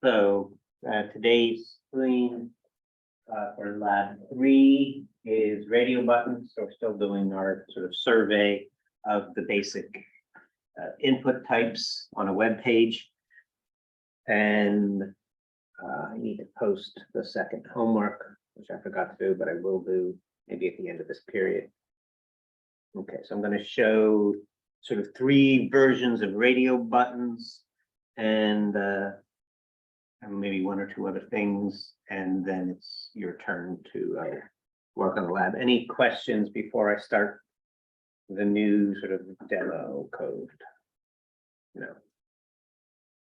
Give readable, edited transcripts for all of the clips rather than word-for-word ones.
So today's screen for lab 3 is radio buttons. So we're still doing our sort of survey of the basic input types on a web page. And I need to post the second homework, which I forgot to do, but I will do maybe at the end of this period. Okay, so I'm going to show sort of 3 versions of radio buttons and maybe 1 or 2 other things, and then it's your turn to work on the lab. Any questions before I start the new sort of demo code? No.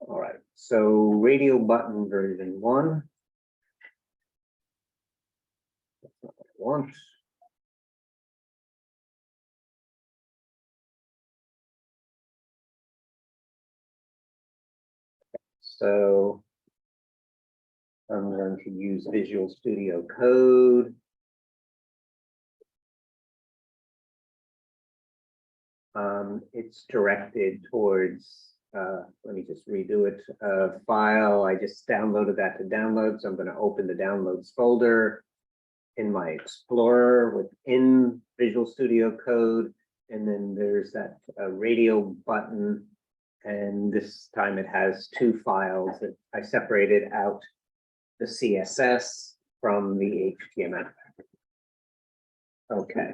All right, so radio button version 1. That's not what I want. So I'm going to use Visual Studio Code. It's directed towards, let me just redo it, file. I just downloaded that to download, so I'm going to open the downloads folder in my Explorer within Visual Studio Code. And then there's that radio button. And this time it has 2 files that I separated out the CSS from the HTML. Okay.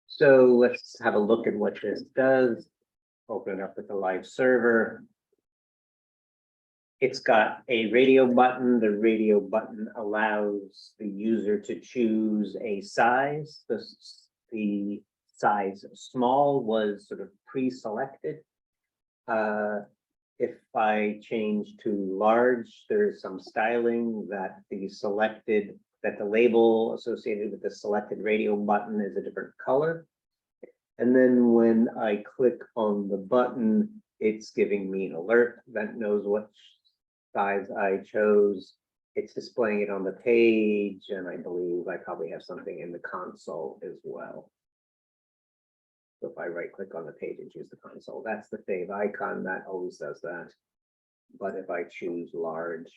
So let's have a look at what this does. Open it up with the live server. It's got a radio button. The radio button allows the user to choose a size. The size small was sort of pre-selected. If I change to large, there's some styling that the label associated with the selected radio button is a different color. And then when I click on the button, it's giving me an alert that knows what size I chose. It's displaying it on the page, and I believe I probably have something in the console as well. So if I right click on the page and choose the console, that's the fave icon, that always does that. But if I choose large,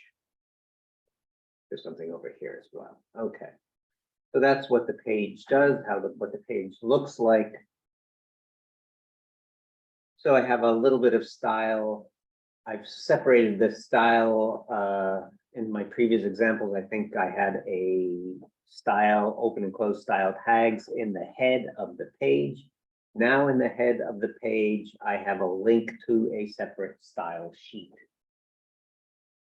there's something over here as well. Okay, so that's what the page does, what the page looks like. So I have a little bit of style. I've separated the style in my previous examples. I think I had a style, open and close style tags in the head of the page. Now in the head of the page, I have a link to a separate style sheet.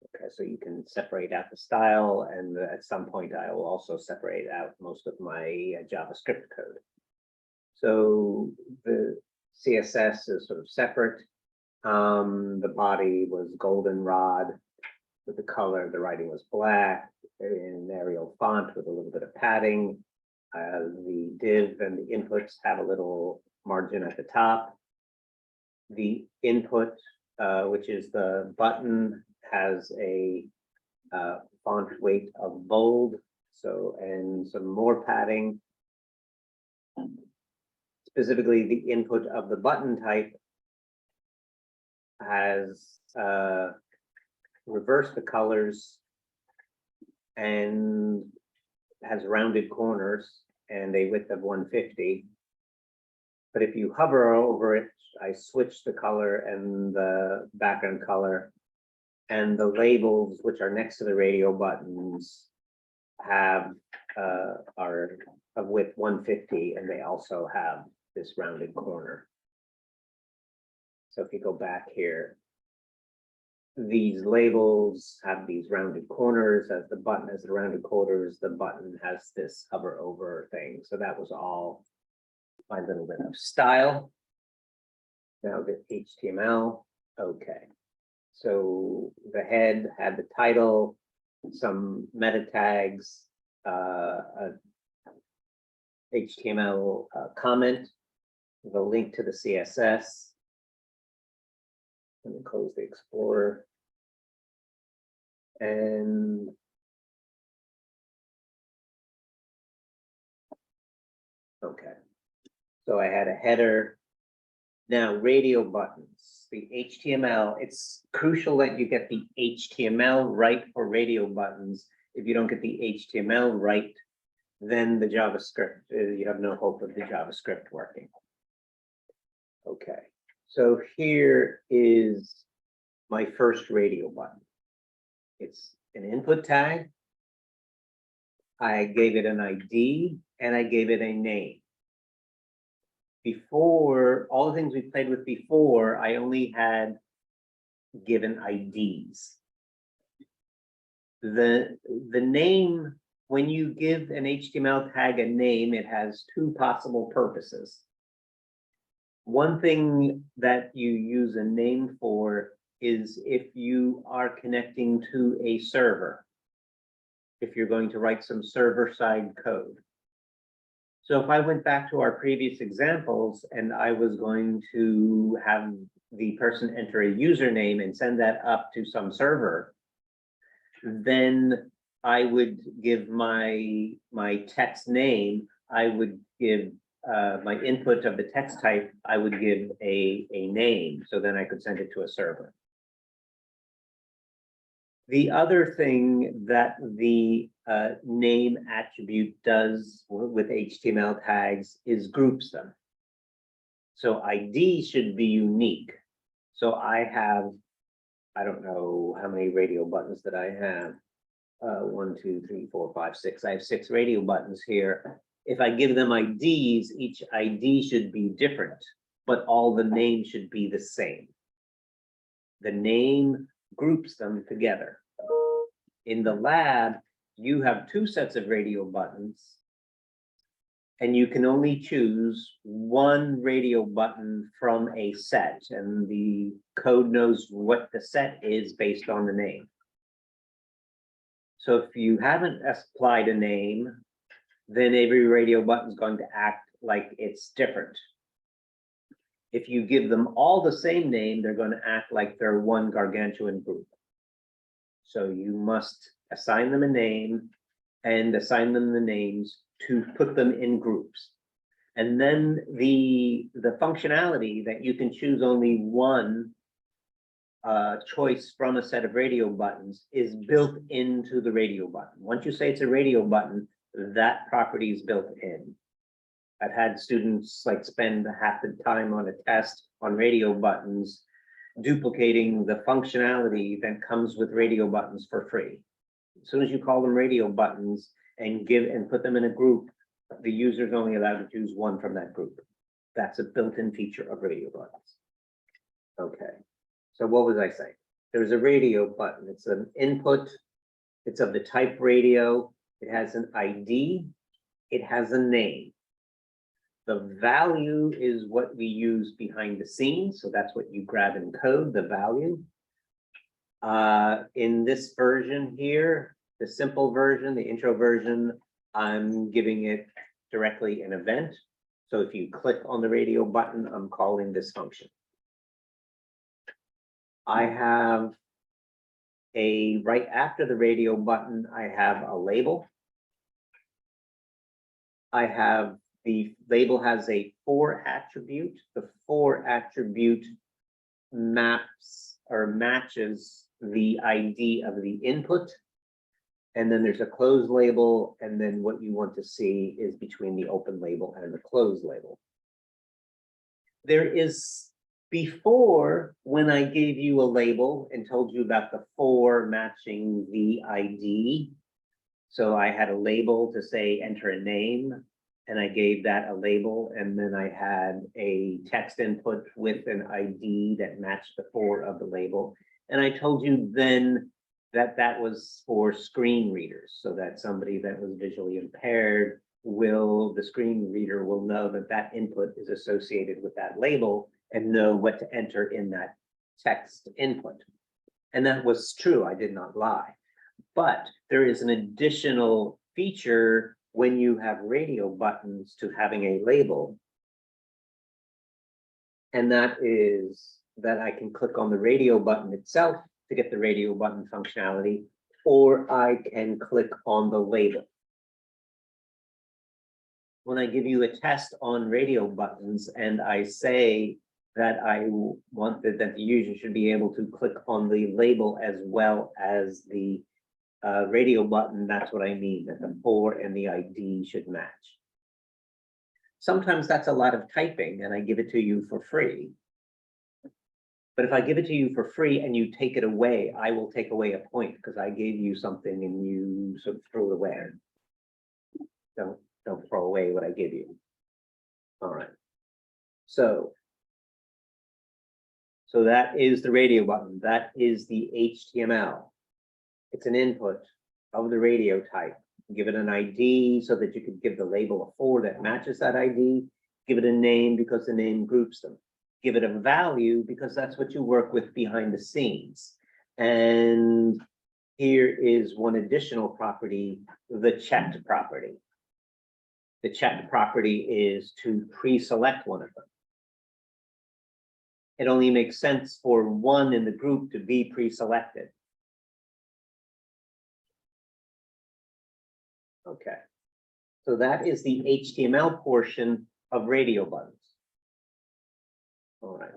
Okay, so you can separate out the style, and at some point I will also separate out most of my JavaScript code. So the CSS is sort of separate. The body was goldenrod with the color, the writing was black in Arial font with a little bit of padding. The div and the inputs have a little margin at the top. The input, which is the button, has a font weight of bold, so, and some more padding. Specifically, the input of the button type has reversed the colors and has rounded corners and a width of 150. But if you hover over it, I switch the color and the background color, and the labels, which are next to the radio buttons, are of width 150, and they also have this rounded corner. So if you go back here, these labels have these rounded corners. As the button has the rounded corners, the button has this hover over thing. So that was all my little bit of style. Now the HTML. Okay, so the head had the title, some meta tags, HTML comment, the link to the CSS. Let me close the Explorer. And okay, so I had a header, Now, radio buttons, the HTML, it's crucial that you get the HTML right for radio buttons. If you don't get the HTML right, then the JavaScript, you have no hope of the JavaScript working. Okay, so here is my first radio button. It's an input tag. I gave it an ID and I gave it a name. Before, all the things we played with before, I only had given IDs. The name, when you give an HTML tag a name, it has two possible purposes. One thing that you use a name for is if you are connecting to a server, if you're going to write some server-side code. So if I went back to our previous examples and I was going to have the person enter a username and send that up to some server, then I would give my text name, I would give my input of the text type, I would give a name, so then I could send it to a server. The other thing that the name attribute does with HTML tags is groups them. So ID should be unique. So I have, I don't know how many radio buttons that I have. 1, 2, 3, 4, 5, 6. I have 6 radio buttons here. If I give them IDs, each ID should be different, but all the names should be the same. The name groups them together. In the lab, you have 2 sets of radio buttons, and you can only choose one radio button from a set, and the code knows what the set is based on the name. So if you haven't applied a name, then every radio button is going to act like it's different. If you give them all the same name, they're going to act like they're one gargantuan group. So you must assign them a name and assign them the names to put them in groups. And then the functionality that you can choose only one choice from a set of radio buttons is built into the radio button. Once you say it's a radio button, that property is built in. I've had students like spend half the time on a test on radio buttons, duplicating the functionality that comes with radio buttons for free. As soon as you call them radio buttons and put them in a group, the user is only allowed to choose one from that group. That's a built-in feature of radio buttons. Okay, so what was I saying? There's a radio button. It's an input. It's of the type radio. It has an ID. It has a name. The value is what we use behind the scenes. So that's what you grab in code, the value. In this version here, the simple version, the intro version, I'm giving it directly an event. So if you click on the radio button, I'm calling this function. I have right after the radio button, I have a label. The label has a for attribute. The for attribute maps or matches the ID of the input. And then there's a close label. And then what you want to see is between the open label and the close label. There is, before, when I gave you a label and told you about the for matching the ID. So I had a label to say enter a name. And I gave that a label, and then I had a text input with an ID that matched the for of the label. And I told you then that that was for screen readers, so that somebody that was visually impaired the screen reader will know that that input is associated with that label and know what to enter in that text input. And that was true, I did not lie. But there is an additional feature when you have radio buttons to having a label. And that is that I can click on the radio button itself to get the radio button functionality, or I can click on the label. When I give you a test on radio buttons and I say that I wanted that the user should be able to click on the label as well as the radio button. That's what I mean, that the for and the ID should match. Sometimes that's a lot of typing and I give it to you for free. But if I give it to you for free and you take it away, I will take away a point because I gave you something and you sort of threw it away. Don't throw away what I give you. All right. So that is the radio button. That is the HTML. It's an input of the radio type. Give it an ID so that you could give the label a for that matches that ID. Give it a name because the name groups them. Give it a value because that's what you work with behind the scenes. And here is one additional property, the checked property. The checked property is to pre-select one of them. It only makes sense for one in the group to be pre-selected. Okay, so that is the HTML portion of radio buttons. All right.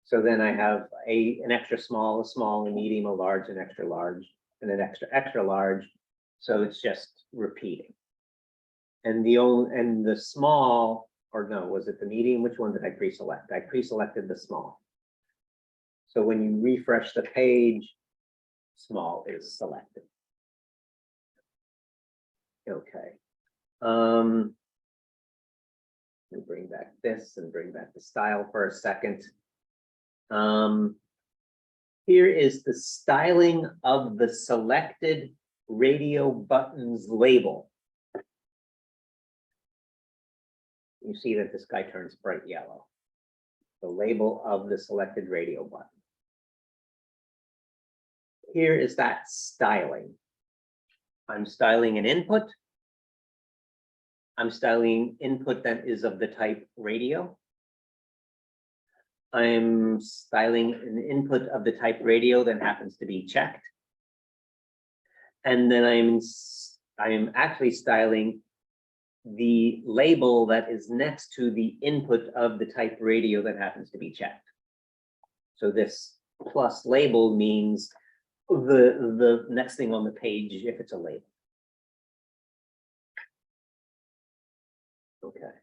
So then I have an extra small, a small, a medium, a large, an extra large, and an extra large. So it's just repeating. And the small, or no, was it the medium? Which one did I pre-select? I pre-selected the small. So when you refresh the page, small is selected. Okay. Let me bring back this and bring back the style for a second. Here is the styling of the selected radio buttons label. You see that this guy turns bright yellow. The label of the selected radio button. Here is that styling. I'm styling an input. I'm styling input that is of the type radio. I'm styling an input of the type radio that happens to be checked. And then I'm actually styling the label that is next to the input of the type radio that happens to be checked. So this plus label means the next thing on the page if it's a label. Okay.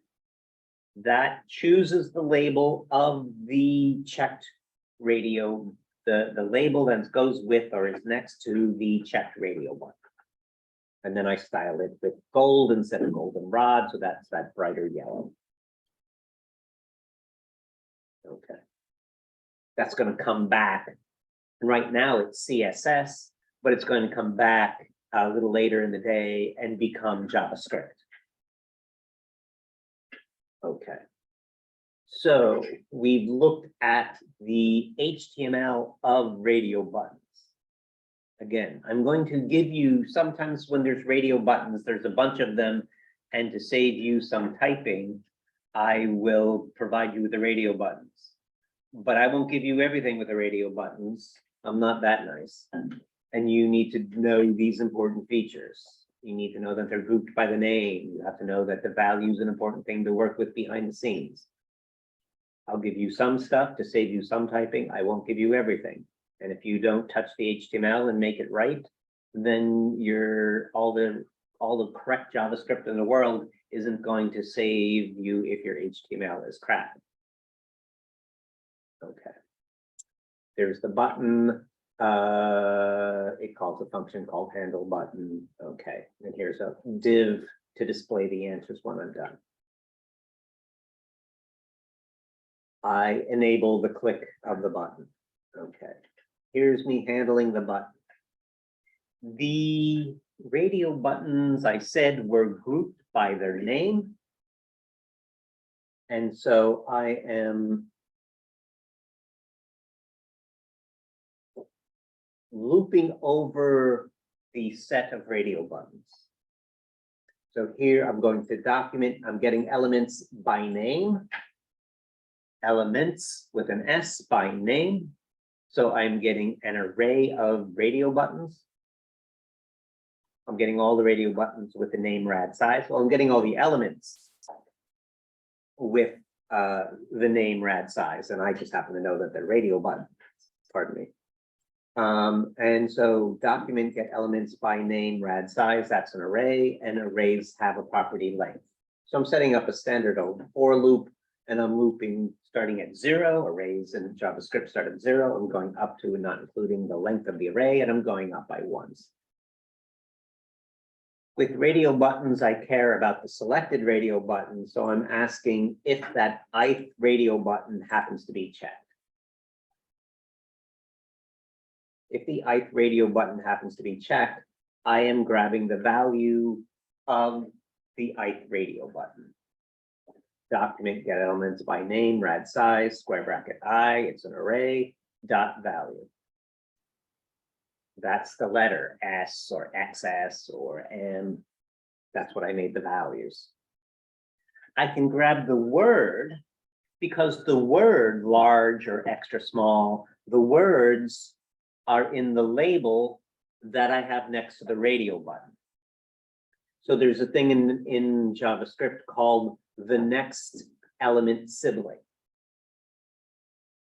That chooses the label of the checked radio, the label that goes with or is next to the checked radio one. And then I style it with gold instead of goldenrod, so that's that brighter yellow. Okay. That's going to come back. And right now it's CSS, but it's going to come back a little later in the day and become JavaScript. Okay. So we've looked at the HTML of radio buttons. Again, I'm going to give you, sometimes when there's radio buttons, there's a bunch of them, and to save you some typing, I will provide you with the radio buttons. But I won't give you everything with the radio buttons. I'm not that nice. And you need to know these important features. You need to know that they're grouped by the name. You have to know that the value is an important thing to work with behind the scenes. I'll give you some stuff to save you some typing. I won't give you everything. And if you don't touch the HTML and make it right, then all the correct JavaScript in the world isn't going to save you if your HTML is crap. Okay. There's the button. It calls a function called handle button. Okay. And here's a div to display the answers when I'm done. I enable the click of the button. Okay. Here's me handling the button. The radio buttons, I said, were grouped by their name. And so I am looping over the set of radio buttons. So here I'm going to document, I'm getting elements by name, elements with an S by name. So I'm getting an array of radio buttons. I'm getting all the radio buttons with the name rad size. Well, I'm getting all the elements with the name rad size, and I just happen to know that the radio button, pardon me. And so document get elements by name rad size, that's an array, and arrays have a property length. So I'm setting up a standard for loop, and I'm looping starting at 0. Arrays in JavaScript start at 0. I'm going up to and not including the length of the array, and I'm going up by ones. With radio buttons, I care about the selected radio button, so I'm asking if that ith radio button happens to be checked. If the ith radio button happens to be checked, I am grabbing the value of the ith radio button. Document get elements by name, rad size, square bracket I, it's an array, dot value. That's the letter S or XS or M. That's what I made the values. I can grab the word because the word large or extra small, the words are in the label that I have next to the radio button. So there's a thing in JavaScript called the next element sibling.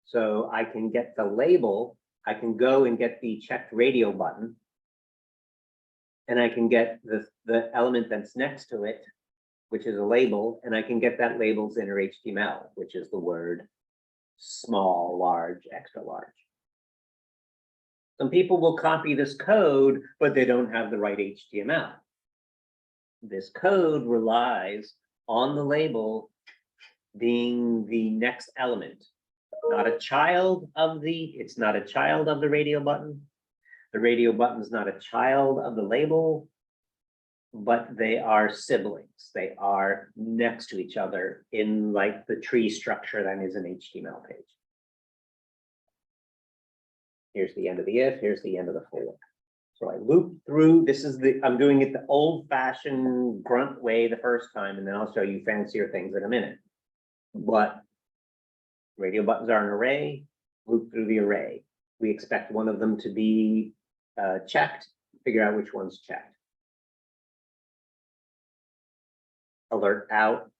So I can get the label, I can go and get the checked radio button, and I can get the element that's next to it, which is a label, and I can get that label's inner HTML, which is the word small, large, extra large. Some people will copy this code, but they don't have the right HTML. This code relies on the label being the next element, not a child of it's not a child of the radio button. The radio button is not a child of the label, but they are siblings. They are next to each other in like the tree structure that is an HTML page. Here's the end of the if, here's the end of the for. So I loop through, I'm doing it the old fashioned grunt way the first time, and then I'll show you fancier things in a minute. But radio buttons are an array, loop through the array. We expect one of them to be checked, figure out which one's checked. Alert out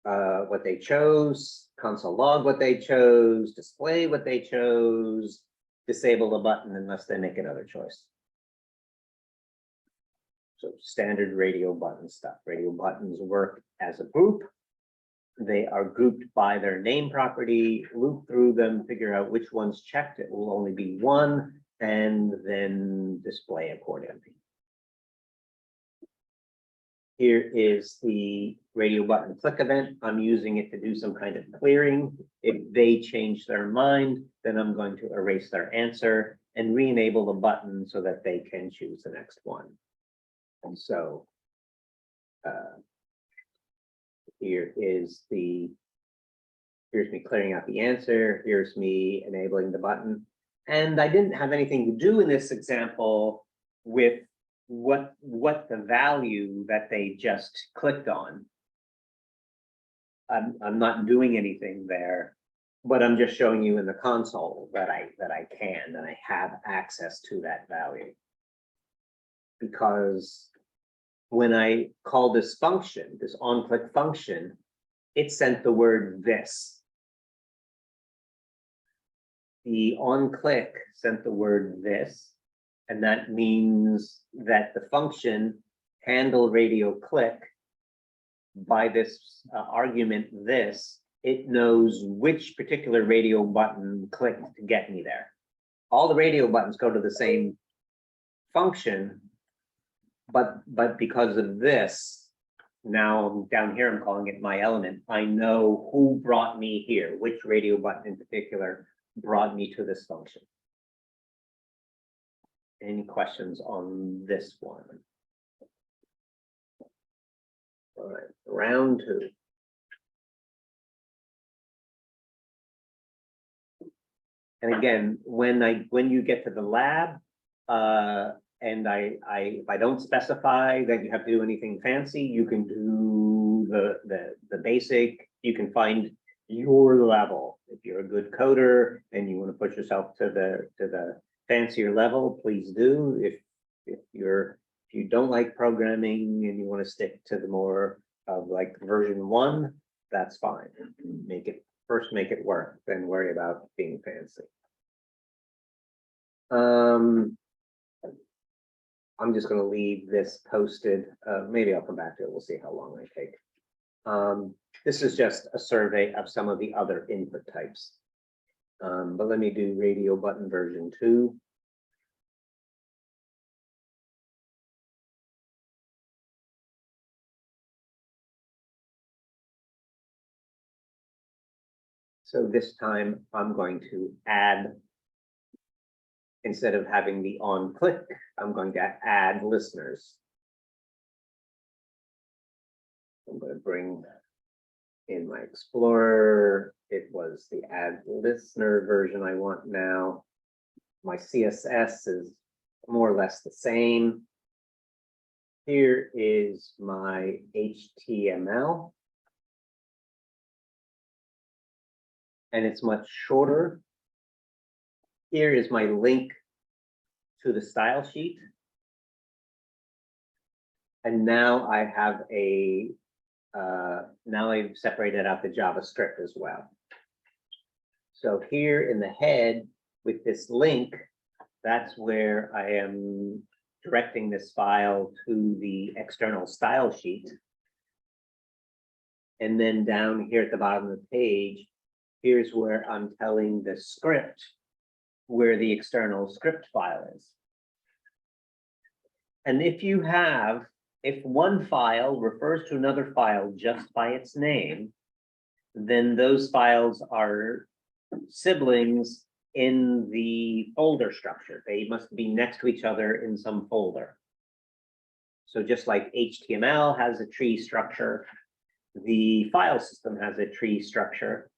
what they chose, console log what they chose, display what they chose, disable the button unless they make another choice. So standard radio button stuff. Radio buttons work as a group. They are grouped by their name property, loop through them, figure out which one's checked. It will only be one, and then display accordingly. Here is the radio button click event. I'm using it to do some kind of clearing. If they change their mind, then I'm going to erase their answer and re-enable the button so that they can choose the next one. And so here's me clearing out the answer. Here's me enabling the button. And I didn't have anything to do in this example with what the value that they just clicked on. I'm not doing anything there, but I'm just showing you in the console that I can, and I have access to that value. Because when I call this function, this onClick function, it sent the word this. The onClick sent the word this, and that means that the function handle radio click by this argument this, it knows which particular radio button clicked to get me there. All the radio buttons go to the same function, but because of this, now down here I'm calling it my element. I know who brought me here, which radio button in particular brought me to this function. Any questions on this one? All right, round 2. And again, when you get to the lab, and if I don't specify that you have to do anything fancy, you can do the basic. You can find your level. If you're a good coder and you want to push yourself to the fancier level, please do. If you don't like programming and you want to stick to the more of like version 1, that's fine. Make it work, then worry about being fancy. I'm just going to leave this posted. Maybe I'll come back to it. We'll see how long I take. This is just a survey of some of the other input types. But let me do radio button version 2. So this time I'm going to add, instead of having the on click, I'm going to add listeners. I'm going to bring in my Explorer. It was the add listener version I want now. My CSS is more or less the same. Here is my HTML. And it's much shorter. Here is my link to the style sheet. And now I have a, now I've separated out the JavaScript as well. So here in the head with this link, that's where I am directing this file to the external style sheet. And then down here at the bottom of the page, here's where I'm telling the script where the external script file is. And if one file refers to another file just by its name, then those files are siblings in the folder structure. They must be next to each other in some folder. So just like HTML has a tree structure, the file system has a tree structure.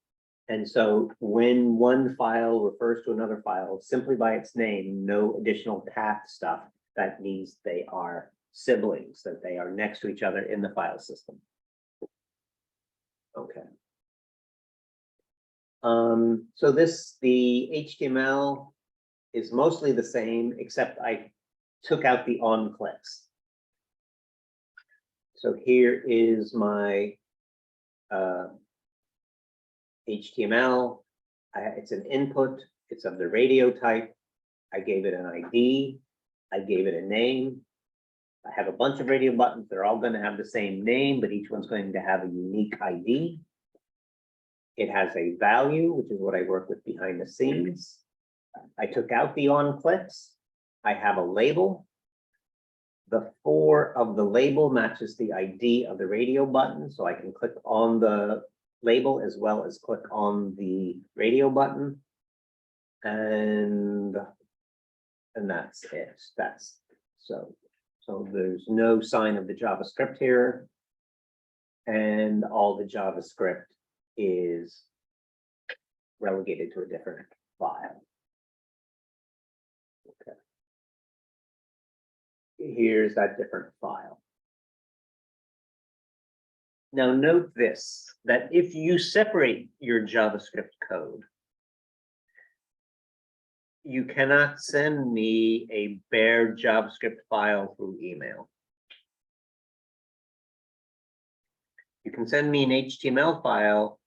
And so when one file refers to another file simply by its name, no additional path stuff, that means they are siblings, that they are next to each other in the file system. Okay. So the HTML is mostly the same, except I took out the on clicks. So here is my HTML. It's an input. It's of the radio type. I gave it an ID. I gave it a name. I have a bunch of radio buttons. They're all going to have the same name, but each one's going to have a unique ID. It has a value, which is what I work with behind the scenes. I took out the on clicks. I have a label. The 4 of the label matches the ID of the radio button, so I can click on the label as well as click on the radio button. And that's it. So there's no sign of the JavaScript here. And all the JavaScript is relegated to a different file. Okay. Here's that different file. Now note this, that if you separate your JavaScript code, you cannot send me a bare JavaScript file through email. You can send me an HTML file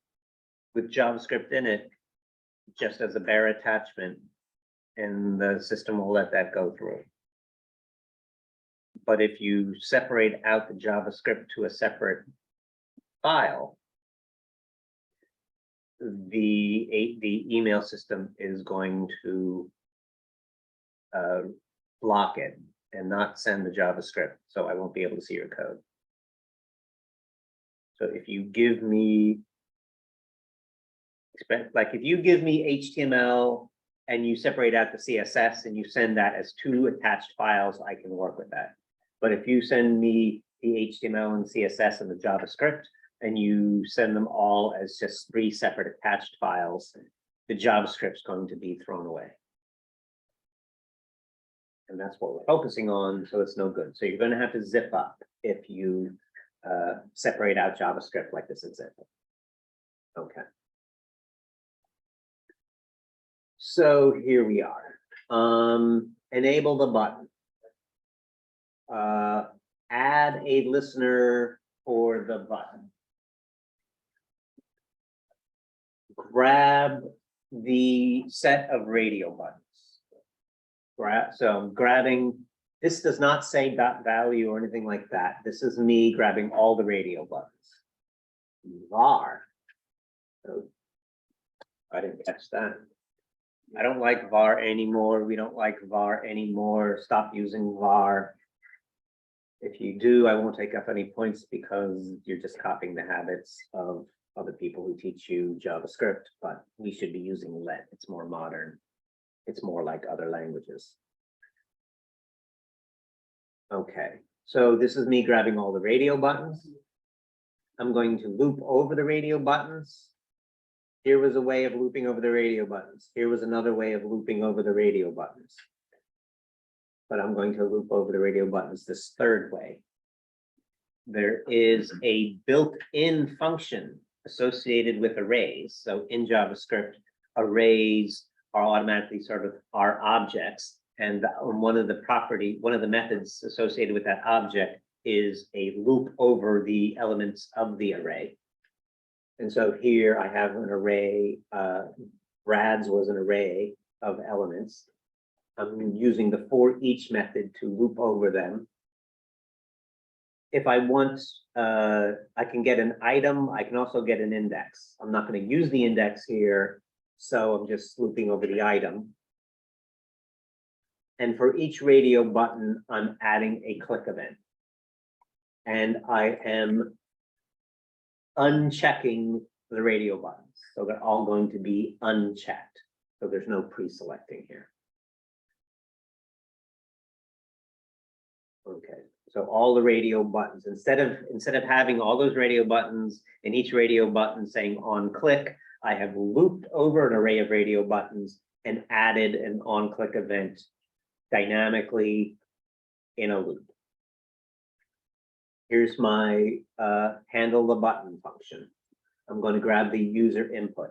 with JavaScript in it, just as a bare attachment, and the system will let that go through. But if you separate out the JavaScript to a separate file, the email system is going to block it and not send the JavaScript, so I won't be able to see your code. So if you give me, like if you give me HTML and you separate out the CSS and you send that as 2 attached files, I can work with that. But if you send me the HTML and CSS and the JavaScript, and you send them all as just 3 separate attached files, the JavaScript's going to be thrown away. And that's what we're focusing on, so it's no good. So you're going to have to zip up if you separate out JavaScript like this example. Okay. So here we are. Enable the button. Add a listener for the button. grab the set of radio buttons. So I'm grabbing, this does not say dot value or anything like that. This is me grabbing all the radio buttons. var. So I didn't catch that. I don't like var anymore. We don't like var anymore. Stop using var. If you do, I won't take up any points because you're just copying the habits of other people who teach you JavaScript, but we should be using let. It's more modern. It's more like other languages. Okay, so this is me grabbing all the radio buttons. I'm going to loop over the radio buttons. Here was a way of looping over the radio buttons. Here was another way of looping over the radio buttons. But I'm going to loop over the radio buttons this third way. There is a built-in function associated with arrays. So in JavaScript, arrays are automatically sort of our objects. And one of the methods associated with that object is a loop over the elements of the array. And so here I have an array, rads was an array of elements. I'm using the for each method to loop over them. If I want, I can get an item. I can also get an index. I'm not going to use the index here, so I'm just looping over the item. And for each radio button, I'm adding a click event. And I am unchecking the radio buttons. So they're all going to be unchecked. So there's no pre-selecting here. Okay, so all the radio buttons, instead of having all those radio buttons and each radio button saying on click, I have looped over an array of radio buttons and added an on click event dynamically in a loop. Here's my handle the button function. I'm going to grab the user input.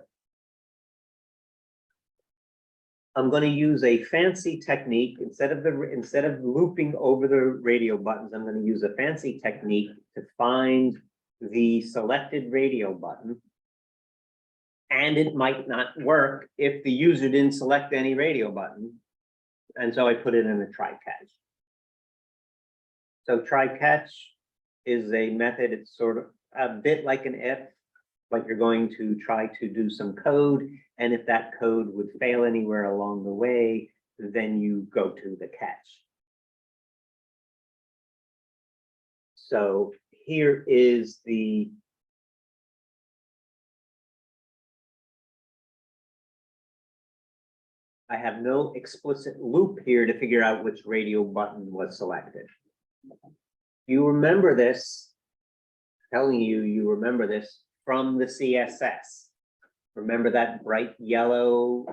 I'm going to use a fancy technique instead of looping over the radio buttons. I'm going to use a fancy technique to find the selected radio button, and it might not work if the user didn't select any radio button, and so I put it in a try catch. So try catch is a method. It's sort of a bit like an if, but you're going to try to do some code. And if that code would fail anywhere along the way, then you go to the catch. So here is I have no explicit loop here to figure out which radio button was selected. You remember this, telling you, you remember this from the CSS. Remember that bright yellow?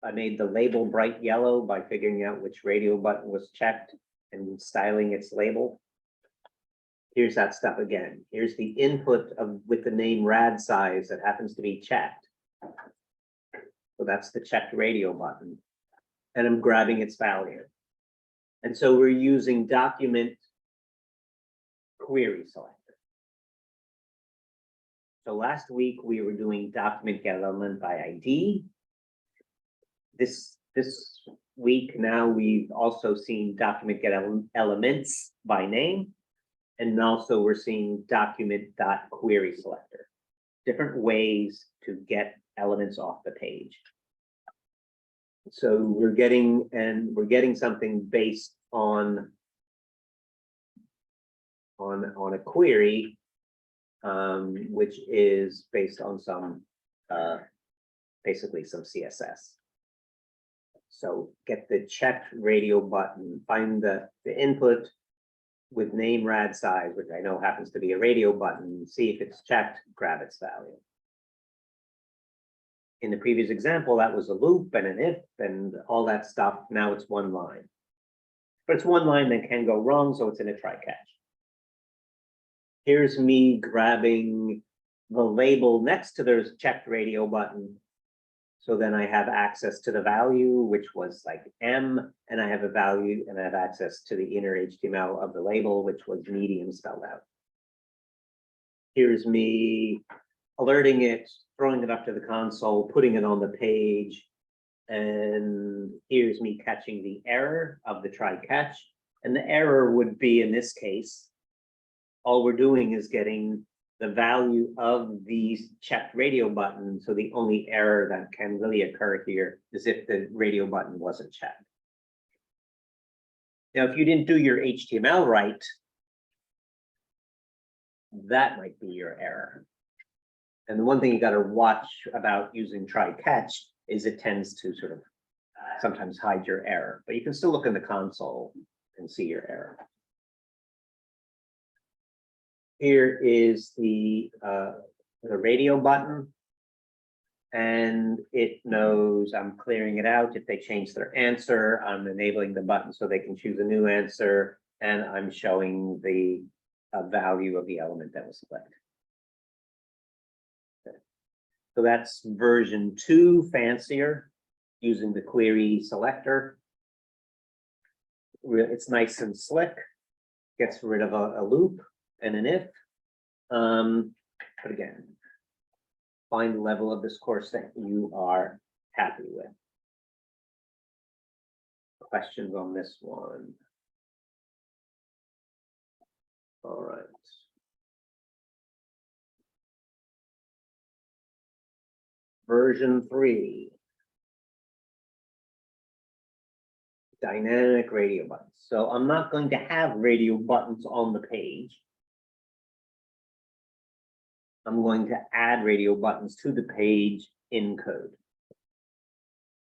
I made the label bright yellow by figuring out which radio button was checked and styling its label. Here's that stuff again. Here's the input with the name rad size that happens to be checked. So that's the checked radio button. And I'm grabbing its value. And so we're using document query selector. So last week we were doing document get element by ID. This week now we've also seen document get elements by name, and also we're seeing document.query selector. Different ways to get elements off the page. So we're getting something based on a query, which is based on some basically some CSS. So get the checked radio button, find the input with name rad size, which I know happens to be a radio button, see if it's checked, grab its value. In the previous example, that was a loop and an if and all that stuff. Now it's one line. But it's one line that can go wrong, so it's in a try catch. Here's me grabbing the label next to the checked radio button. So then I have access to the value, which was like M, and I have a value and I have access to the inner HTML of the label, which was medium spelled out. Here's me alerting it, throwing it up to the console, putting it on the page. And here's me catching the error of the try catch. And the error would be, in this case, all we're doing is getting the value of the checked radio button. So the only error that can really occur here is if the radio button wasn't checked. Now, if you didn't do your HTML right, that might be your error. And the one thing you got to watch about using try catch is it tends to sort of sometimes hide your error, but you can still look in the console and see your error. Here is the radio button, and it knows I'm clearing it out. If they change their answer, I'm enabling the button so they can choose a new answer, and I'm showing the value of the element that was selected. Okay. So that's version 2, fancier, using the querySelector. It's nice and slick, gets rid of a loop and an if. But again, find the level of this course that you are happy with. Questions on this one? All right. Version 3. Dynamic radio buttons. So I'm not going to have radio buttons on the page. I'm going to add radio buttons to the page in code.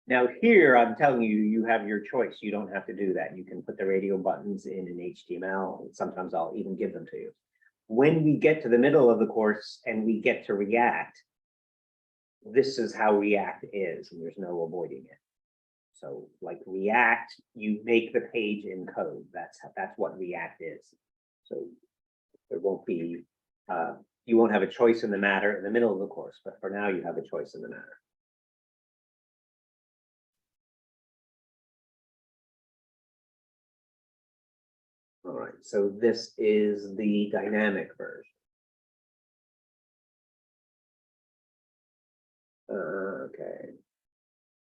Now here, I'm telling you, you have your choice. You don't have to do that. You can put the radio buttons in HTML. Sometimes I'll even give them to you. When we get to the middle of the course and we get to React, this is how React is, and there's no avoiding it. So like React, you make the page in code. That's what React is. So there won't be, you won't have a choice in the matter in the middle of the course, but for now you have a choice in the matter. All right, so this is the dynamic version. Okay,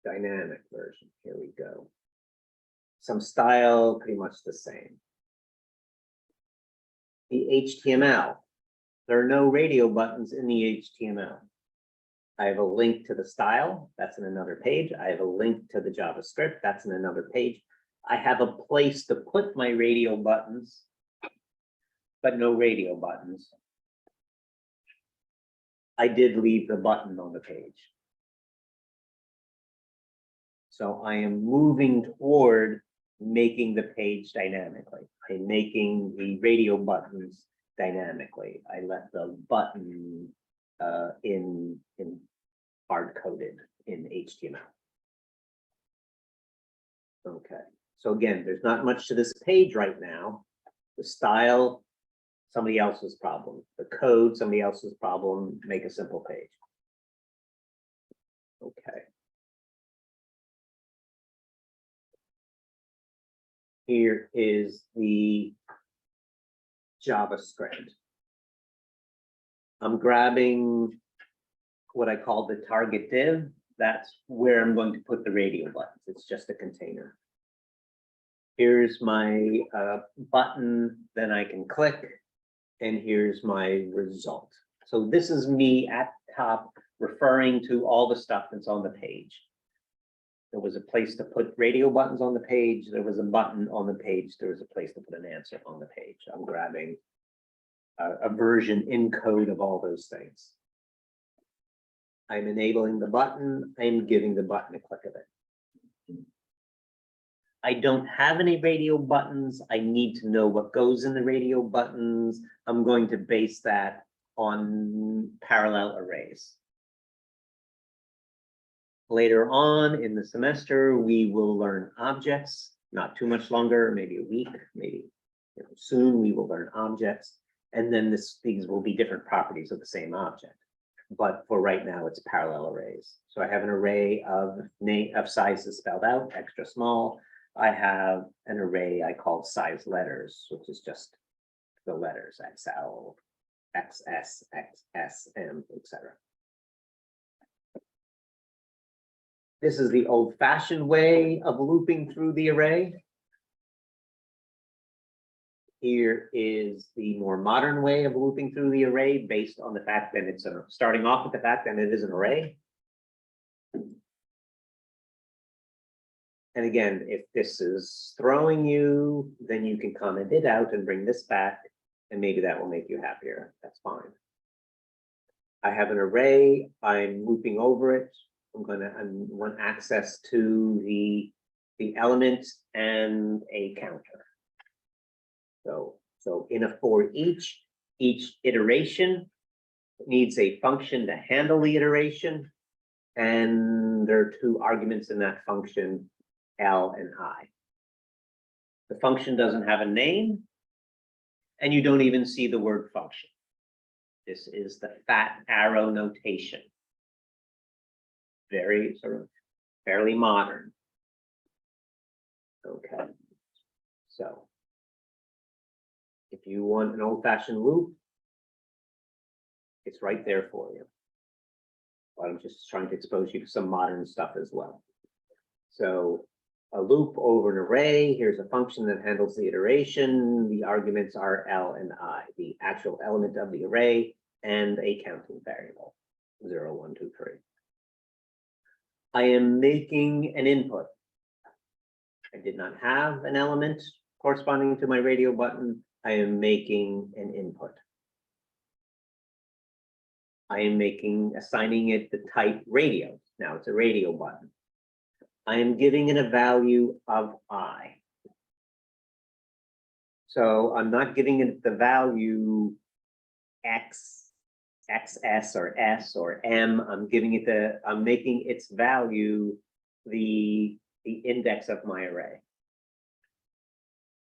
dynamic version, here we go. Some style, pretty much the same. The HTML, there are no radio buttons in the HTML. I have a link to the style, that's in another page. I have a link to the JavaScript, that's in another page. I have a place to put my radio buttons, but no radio buttons. I did leave the button on the page. So I am moving toward making the page dynamically. I'm making the radio buttons dynamically. I left the button in hard-coded in HTML. Okay, so again, there's not much to this page right now. The style, somebody else's problem. The code, somebody else's problem. Make a simple page. Okay. Here is the JavaScript. I'm grabbing what I call the target div. That's where I'm going to put the radio buttons. It's just a container. Here's my button, then I can click, and here's my result. So this is me at the top referring to all the stuff that's on the page. There was a place to put radio buttons on the page. There was a button on the page. There was a place to put an answer on the page. I'm grabbing a version in code of all those things. I'm enabling the button. I'm giving the button a click of it. I don't have any radio buttons. I need to know what goes in the radio buttons. I'm going to base that on parallel arrays. Later on in the semester, we will learn objects, not too much longer, maybe a week, maybe soon we will learn objects. And then these will be different properties of the same object. But for right now, it's parallel arrays. So I have an array of sizes spelled out, extra small. I have an array I call size letters, which is just the letters XL, XS, XSM, etc. This is the old-fashioned way of looping through the array. Here is the more modern way of looping through the array based on the fact that it's starting off with the fact that it is an array. And again, if this is throwing you, then you can comment it out and bring this back, and maybe that will make you happier. That's fine. I have an array, I'm looping over it. I want access to the element and a counter. So in a for each iteration needs a function to handle the iteration, and there are two arguments in that function, L and I. The function doesn't have a name, and you don't even see the word function. This is the fat arrow notation. Very sort of fairly modern. Okay, so if you want an old-fashioned loop, it's right there for you. But I'm just trying to expose you to some modern stuff as well. So a loop over an array, here's a function that handles the iteration. The arguments are L and I, the actual element of the array, and a counting variable, 0, 1, 2, 3. I am making an input. I did not have an element corresponding to my radio button. I am making an input. I am assigning it the type radio. Now it's a radio button. I am giving it a value of I. So I'm not giving it the value X, XS or S or M. I'm making its value the index of my array.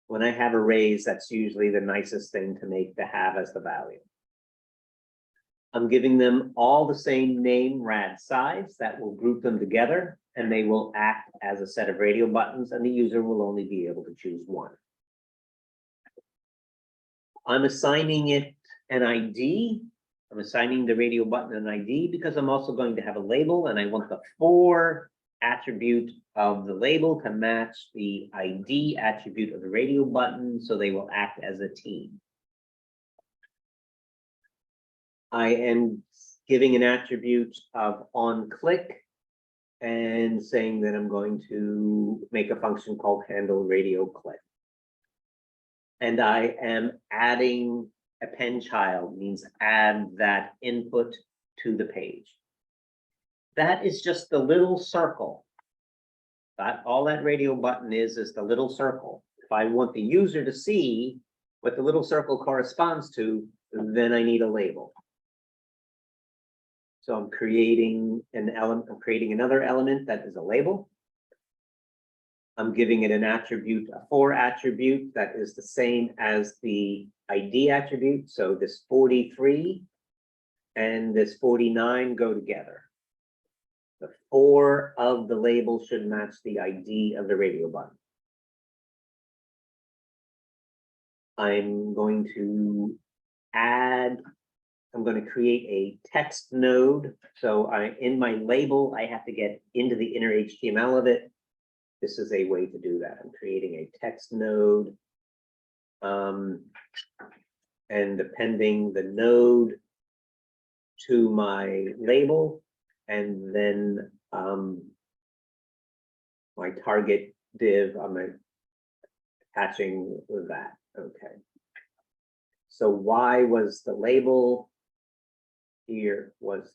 When I have arrays, that's usually the nicest thing to have as the value. I'm giving them all the same name, rad size. That will group them together, and they will act as a set of radio buttons, and the user will only be able to choose one. I'm assigning it an ID. I'm assigning the radio button an ID because I'm also going to have a label, and I want the for attribute of the label to match the ID attribute of the radio button, so they will act as a team. I am giving an attribute of on-click and saying that I'm going to make a function called handle radio click. And I am adding append child, means add that input to the page. That is just the little circle. All that radio button is the little circle. If I want the user to see what the little circle corresponds to, then I need a label. So I'm creating an element, I'm creating another element that is a label. I'm giving it an attribute, a for attribute that is the same as the ID attribute. So this 43 and this 49 go together. The for of the label should match the ID of the radio button. I'm going to create a text node. So in my label, I have to get into the inner HTML of it. This is a way to do that. I'm creating a text node and appending the node to my label, and then my target div, I'm attaching that. Okay. So Y was the label. Here was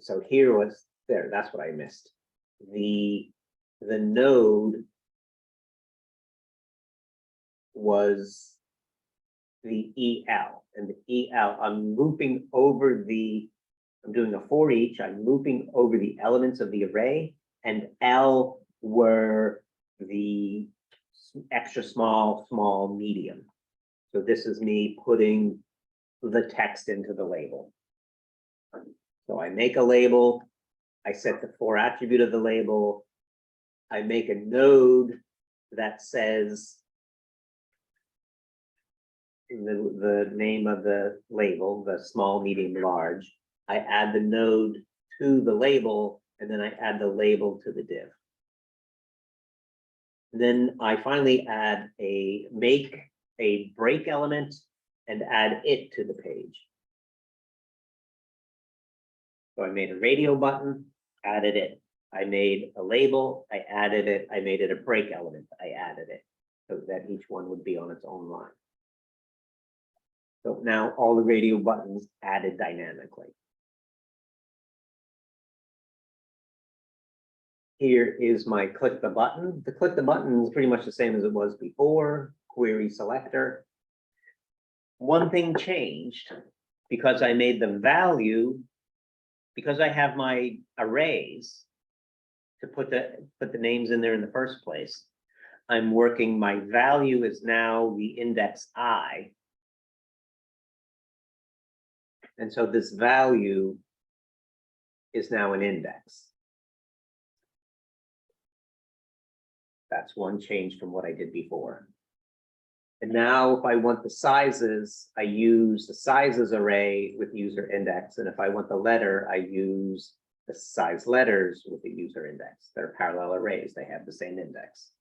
so here was there. That's what I missed. The node was the EL, and the EL, I'm looping over I'm doing a for each, I'm looping over the elements of the array, and L were the extra small, medium. So this is me putting the text into the label. So I make a label, I set the for attribute of the label, I make a node that says the name of the label, the small, medium, large. I add the node to the label, and then I add the label to the div. Then I finally make a break element and add it to the page. So I made a radio button, added it. I made a label, I added it. I made it a break element, I added it, so that each one would be on its own line. So now all the radio buttons added dynamically. Here is my click the button. The click the button is pretty much the same as it was before, query selector. One thing changed because I made the value, because I have my arrays to put the names in there in the first place. I'm working, my value is now the index I. And so this value is now an index. That's one change from what I did before. And now if I want the sizes, I use the sizes array with user index. And if I want the letter, I use the size letters with the user index. They're parallel arrays. They have the same index.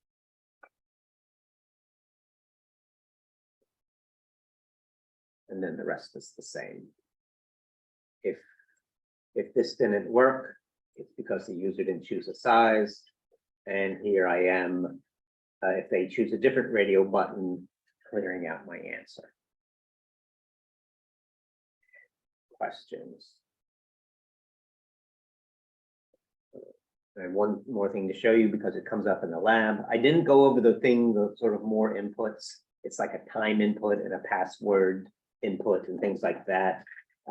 And then the rest is the same. If this didn't work, it's because the user didn't choose a size. And here I am, if they choose a different radio button, clearing out my answer. Questions? And one more thing to show you because it comes up in the lab. I didn't go over the sort of more inputs. It's like a time input and a password input and things like that.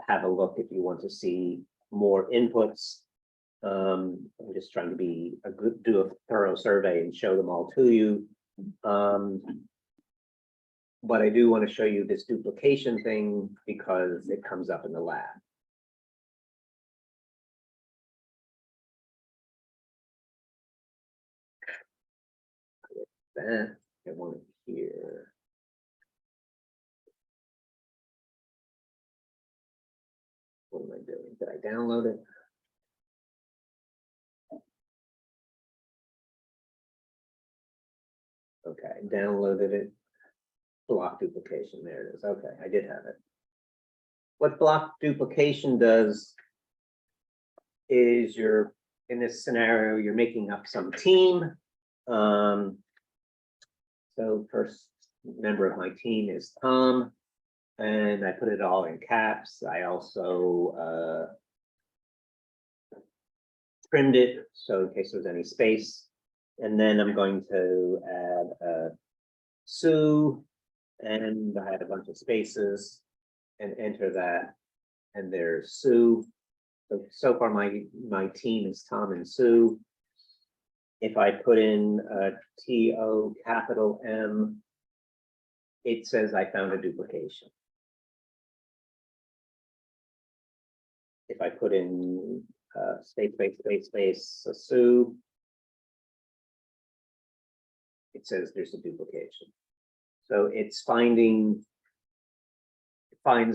Have a look if you want to see more inputs. I'm just trying to do a thorough survey and show them all to you. But I do want to show you this duplication thing because it comes up in the lab. That I want it here. What am I doing? Did I download it? Okay, downloaded it. Block duplication, there it is. Okay, I did have it. What block duplication does is in this scenario, you're making up some team. So first member of my team is Tom, and I put it all in caps. I also trimmed it, so in case there's any space. And then I'm going to add Sue, and I had a bunch of spaces, and enter that. And there's Sue. So far my team is Tom and Sue. If I put in TO capital M, it says I found a duplication. If I put in space, Sue, it says there's a duplication. So it's finds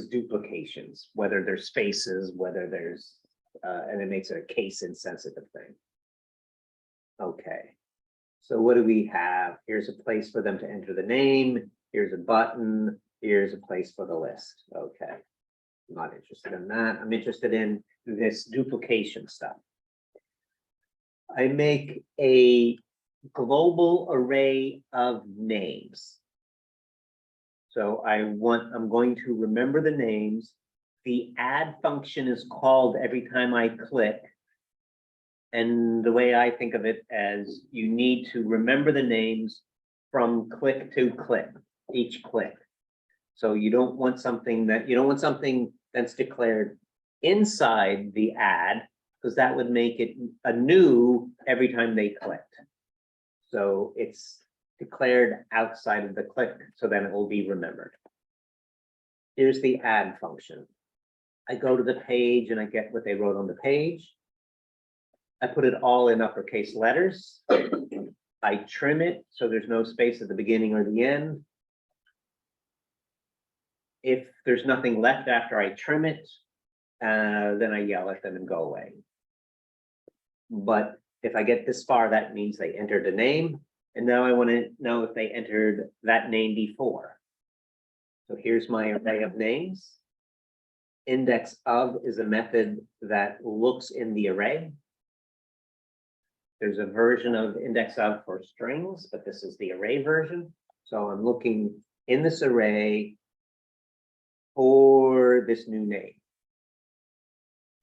duplications, whether there's spaces, whether there's, and it makes it a case insensitive thing. Okay, so what do we have? Here's a place for them to enter the name. Here's a button. Here's a place for the list. Okay, I'm not interested in that. I'm interested in this duplication stuff. I make a global array of names. So I'm going to remember the names. The add function is called every time I click. And the way I think of it as you need to remember the names from click to click, each click. So you don't want something that's declared inside the add, because that would make it a new every time they clicked. So it's declared outside of the click, so then it will be remembered. Here's the add function. I go to the page and I get what they wrote on the page. I put it all in uppercase letters. I trim it so there's no space at the beginning or the end. If there's nothing left after I trim it, then I yell at them and go away. But if I get this far, that means they entered a name. And now I want to know if they entered that name before. So here's my array of names. Index of is a method that looks in the array. There's a version of index of for strings, but this is the array version. So I'm looking in this array for this new name.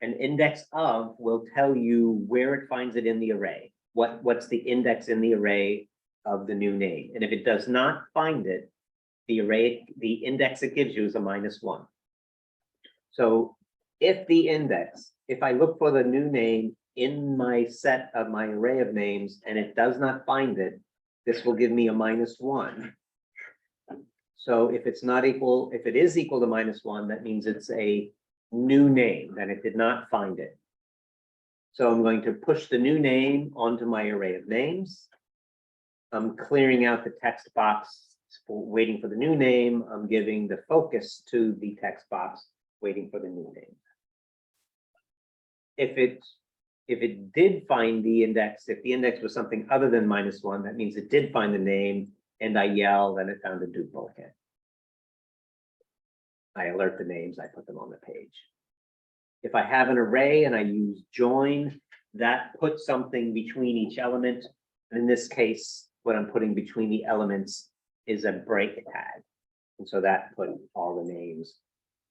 An index of will tell you where it finds it in the array. What's the index in the array of the new name? And if it does not find it, the index it gives you is a -1. So if I look for the new name in my set of my array of names and it does not find it, this will give me a -1. So if it is equal to -1, that means it's a new name, then it did not find it. So I'm going to push the new name onto my array of names. I'm clearing out the text box waiting for the new name. I'm giving the focus to the text box waiting for the new name. If it did find the index, if the index was something other than -1, that means it did find the name, and I yell, then it found a duplicate. I alert the names, I put them on the page. If I have an array and I use join, that puts something between each element. And in this case, what I'm putting between the elements is a break tag. And so that put all the names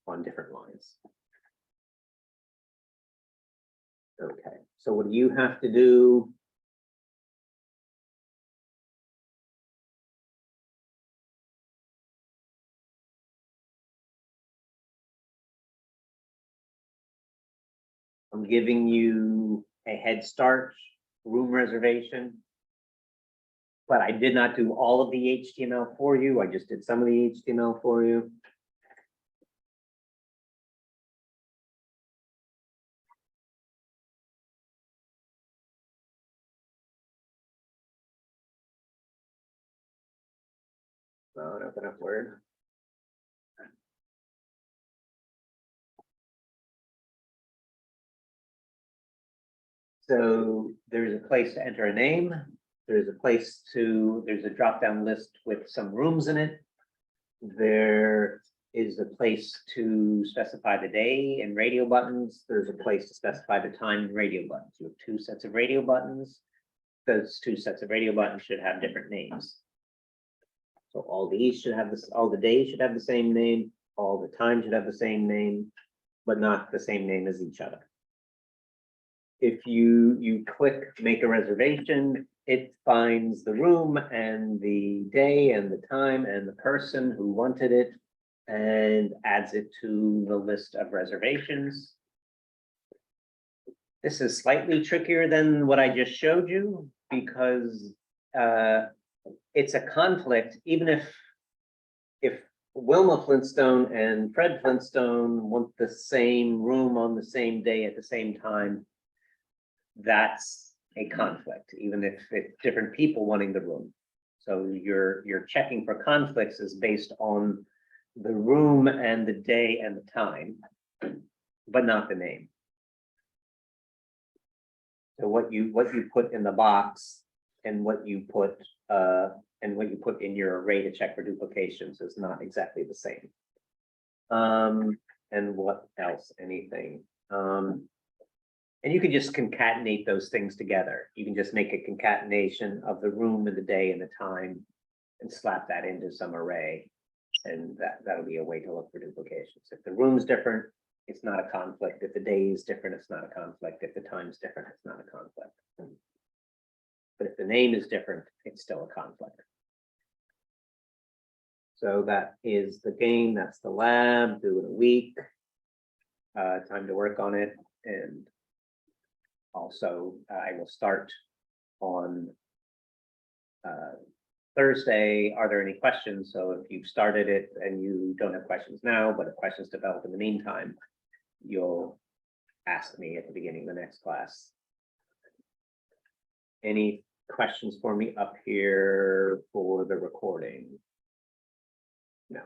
on different lines. Okay, so what do you have to do? I'm giving you a head start room reservation, but I did not do all of the HTML for you. I just did some of the HTML for you. Not open up Word. So there's a place to enter a name. There's a drop-down list with some rooms in it. There is a place to specify the day and radio buttons. There's a place to specify the time and radio buttons. You have 2 sets of radio buttons. Those 2 sets of radio buttons should have different names. So all these should have this, all the days should have the same name, all the time should have the same name, but not the same name as each other. If you click make a reservation, it finds the room and the day and the time and the person who wanted it and adds it to the list of reservations. This is slightly trickier than what I just showed you because it's a conflict. Even if Wilma Flintstone and Fred Flintstone want the same room on the same day at the same time, that's a conflict, even if it's different people wanting the room. So your checking for conflicts is based on the room and the day and the time, but not the name. So what you put in the box and what you put in your array to check for duplications is not exactly the same. And what else? Anything. And you can just concatenate those things together. You can just make a concatenation of the room and the day and the time and slap that into some array. And that'll be a way to look for duplications. If the room's different, it's not a conflict. If the day is different, it's not a conflict. If the time's different, it's not a conflict. But if the name is different, it's still a conflict. So that is the game. That's the lab. Do it a week. Time to work on it. And also, I will start on Thursday. Are there any questions? So if you've started it and you don't have questions now, but if questions develop in the meantime, you'll ask me at the beginning of the next class. Any questions for me up here for the recording? No.